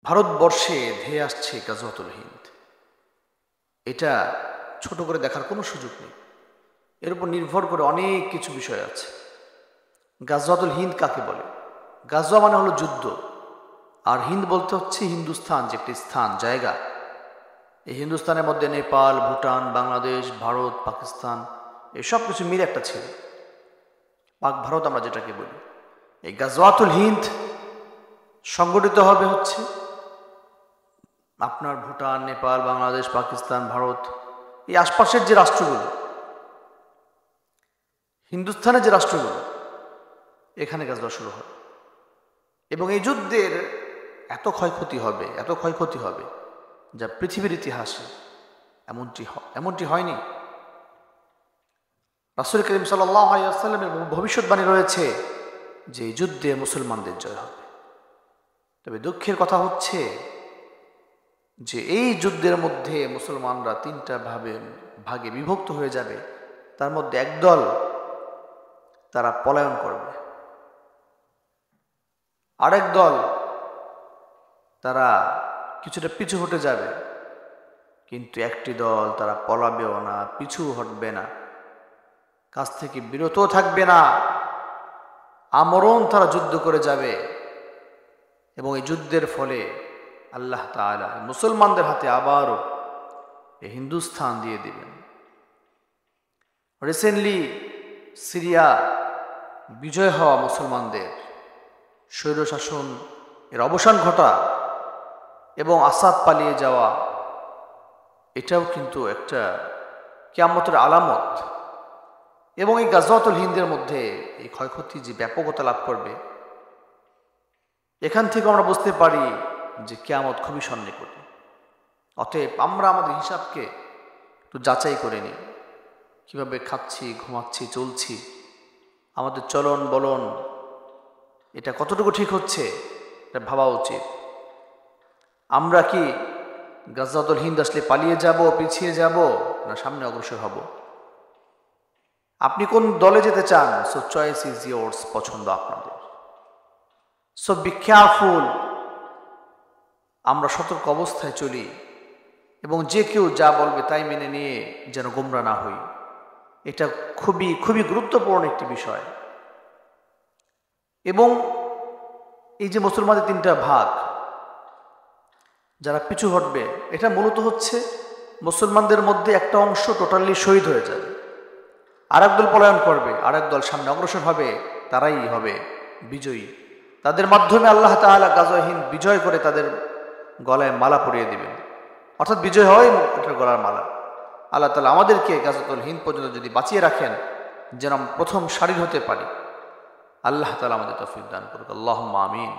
ভারতবর্ষে ধেয়ে আসছে গাজওয়াতুল হিন্দ। এটা ছোট করে দেখার কোনো সুযোগ নেই, এর উপর নির্ভর করে অনেক কিছু বিষয় আছে। গাজওয়াতুল হিন্দ কাকে বলে? গাজওয়া মানে হলো যুদ্ধ, আর হিন্দ বলতে হচ্ছে হিন্দুস্তান, যে একটি স্থান, জায়গা। এই হিন্দুস্তানের মধ্যে নেপাল, ভুটান, বাংলাদেশ, ভারত, পাকিস্তান, এই সব কিছু মিলে একটা ছিল পাক ভারত আমরা যেটাকে বলি। এই গাজওয়াতুল হিন্দ সংগঠিত হবে হচ্ছে আপনার ভুটান, নেপাল, বাংলাদেশ, পাকিস্তান, ভারত, এই আশপাশের যে রাষ্ট্রগুলো, হিন্দুস্তানের যে রাষ্ট্রগুলো, এখানে গাজওয়া শুরু হবে। এবং এই যুদ্ধের এত ক্ষয়ক্ষতি হবে যা পৃথিবীর ইতিহাসে এমনটি হয়নি। রাসূল করিম সাল্লাল্লাহু আলাইহি ওয়াসাল্লামের ভবিষ্যৎবাণী রয়েছে যে এই যুদ্ধে মুসলমানদের জয় হবে। তবে দুঃখের কথা হচ্ছে যে এই যুদ্ধের মধ্যে মুসলমানরা তিনটা ভাগে বিভক্ত হয়ে যাবে। তার মধ্যে একদল তারা পলায়ন করবে, আরেক দল তারা কিছুটা পিছু হটে যাবে, কিন্তু একটি দল তারা পলাবেও না, পিছু হটবে না, কাছ থেকে বিরত থাকবে না, আমরণ তারা যুদ্ধ করে যাবে। এবং এই যুদ্ধের ফলে আল্লাহ তাআলা মুসলমানদের হাতে আবারও এই হিন্দুস্তান দিয়ে দিবেন। রিসেন্টলি সিরিয়া বিজয় হওয়া, মুসলমানদের স্বৈরশাসন এর অবসান ঘটা এবং আসাদ পালিয়ে যাওয়া, এটাও কিন্তু একটা কিয়ামতের আলামত। এবং এই গাজওয়াতুল হিন্দের মধ্যে এই ক্ষয়ক্ষতি যে ব্যাপকতা লাভ করবে, এখান থেকে আমরা বুঝতে পারি যে কিয়ামত খুবই সন্নিকটে। অতএব আমরা আমাদের হিসাবকে একটু যাচাই করে নিই, কীভাবে খাচ্ছি, ঘুমাচ্ছি, চলছি, আমাদের চলন বলন এটা কতটুকু ঠিক হচ্ছে, এটা ভাবা উচিত। আমরা কি গাজওয়াতুল হিন্দ আসলে পালিয়ে যাব, পিছিয়ে যাব, না সামনে অগ্রসর হব? আপনি কোন দলে যেতে চান? সো চয়েস ইজ ইয়োর্স, পছন্দ আপনাদের। সো বি কেয়ারফুল, আমরা সতর্ক অবস্থায় চলি এবং যে কেউ যা বলবে তাই মেনে নিয়ে যেন গোমরা না হই। এটা খুবই খুবই গুরুত্বপূর্ণ একটি বিষয়। এবং এই যে মুসলমানদের তিনটা ভাগ, যারা পিছু হটবে, এটা মূলত হচ্ছে মুসলমানদের মধ্যে একটা অংশ টোটালি শহীদ হয়ে যাবে, আরেক দল পলায়ন করবে, আরেক দল সামনে অগ্রসর হবে, তারাই হবে বিজয়ী। তাদের মাধ্যমে আল্লাহ তাআলা গাজওয়া হিন্দ বিজয় করে তাদের গলায় মালা পরিয়ে দিবেন, অর্থাৎ বিজয় হয় এটার গলার মালা। আল্লাহ তাআলা আমাদেরকে গাজওয়াতুল হিন্দ পর্যন্ত যদি বাঁচিয়ে রাখেন, যেন প্রথম সারির হতে পারি, আল্লাহ তাআলা আমাদের তৌফিক দান করুক। আল্লাহুম্মা আমিন।